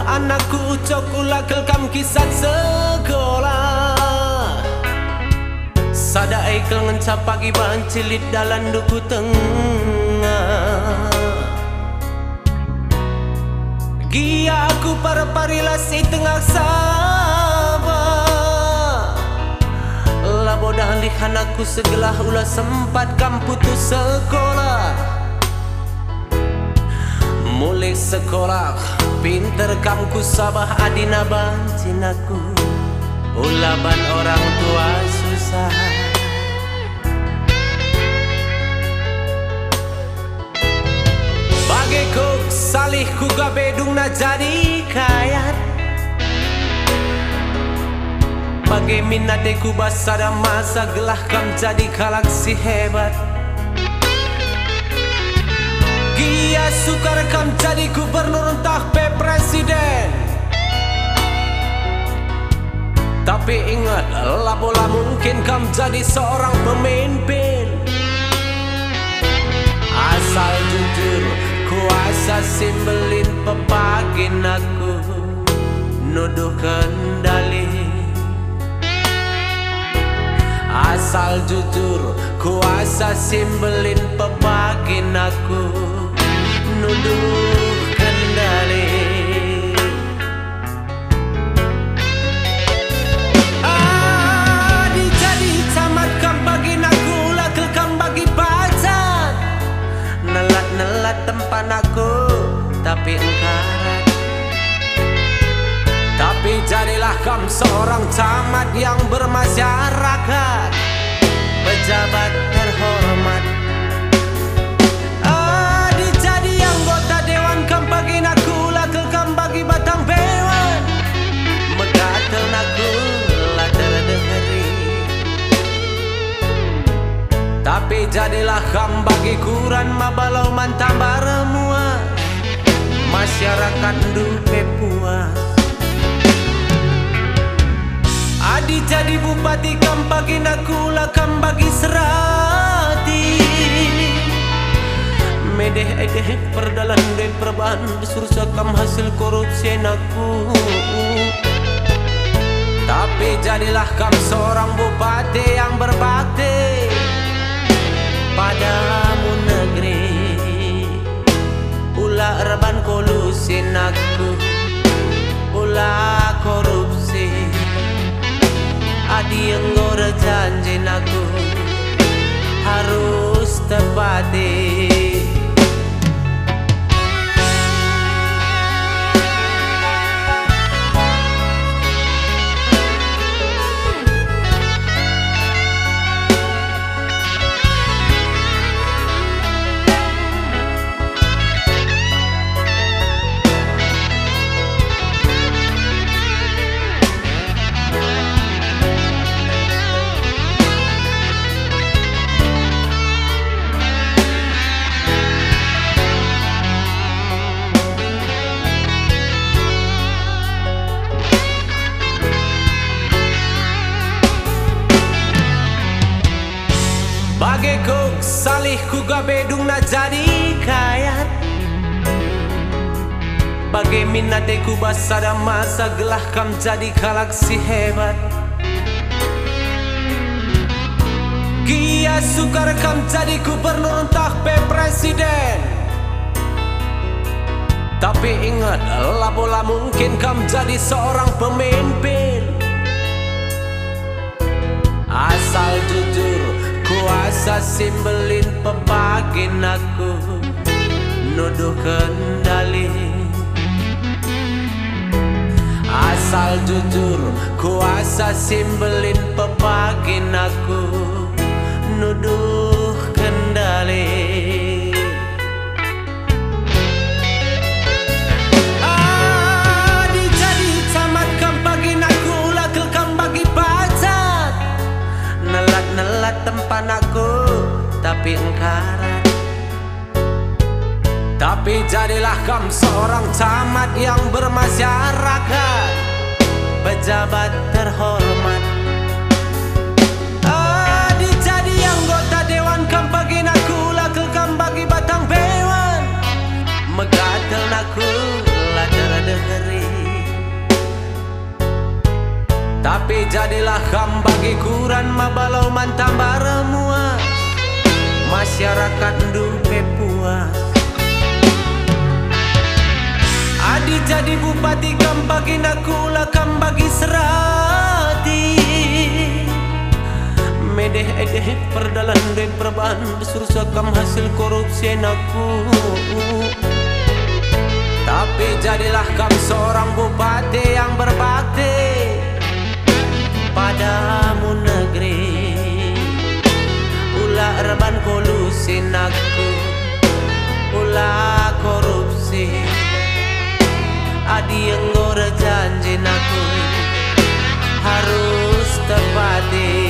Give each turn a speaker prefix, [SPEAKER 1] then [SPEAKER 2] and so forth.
[SPEAKER 1] anakku cokula kelkam kisah sekolah. Sada ikel ngencap pagi bancilit dalam duku tengah. Gia aku para parilasi tengah sabah. Labo dahlihan aku segelah ulah sempat kam putus sekolah. Mulai sekolah pinter kam ku sabah adina bancin aku. Ulaban orang tua susah. Bagaiku salih ku gabedung na jadi kaya. Bagai minadeku basada masa gelah kam jadi kalak si hebat. Gia sukar kam jadi gubernur entah pe presiden. Tapi ingat bola mungkin kam jadi seorang pemimpin. Asal jujur kuasa simbelin pepagin aku nuduh kendali. Asal jujur kuasa simbelin pepagin aku nuduh kendali. Adi jadi camat kam bagi aku lakil kam bagi pacar. Nelat-nelat tempat aku tapi engkarat. Tapi jadilah kam seorang camat yang bermasyarakat, pejabat terhormat. Adi jadi anggota dewan kam bagi aku lakil kam bagi batang bewan. Megatel naku lah terdengeri. Tapi jadilah kam bagi kuran mabalau mantambar muas. Masyarakat dupe puas. Adi jadi bupati kam bagi aku lah kam bagi serati. Medeh-edeh perdalan dan perban sursa kam hasil korupsi aku. Tapi jadilah kam seorang bupati yang berbakti padamu negeri. Ulah reban kolusin aku, ulah korupsi. Adi yang ngora janjin aku harus tepati. Bagaiku salih ku gabedung na jadi kaya. Bagai minadeku basada masa gelah kam jadi kalak si hebat. Gia sukar kam jadi gubernur entah pe presiden. Tapi ingat bola mungkin kam jadi seorang pemimpin. Asal jujur kuasa simbelin pepagin aku nuduh kendali. Asal jujur kuasa simbelin pepagin aku nuduh kendali. Adi jadi camat kam bagi aku lakil kam bagi pacar. Nelat-nelat tempat aku tapi engkarat. Tapi jadilah kam seorang camat yang bermasyarakat, pejabat terhormat. Adi jadi anggota dewan kam bagi aku lakil kam bagi batang bewan. Megatel naku lah terdengeri. Tapi jadilah kam bagi kuran mabalau mantambah remua masyarakat dupe puas. Adi jadi bupati kam bagi nakula kam bagi serati medeh edeh perdalan dan perban sursa kam hasil korupsi naku. Tapi jadilah kam seorang bupati yang berbakti padamu negeri. Ulah reban kolusi naku, ulah korupsi. Adi yang janji naku harus tepati.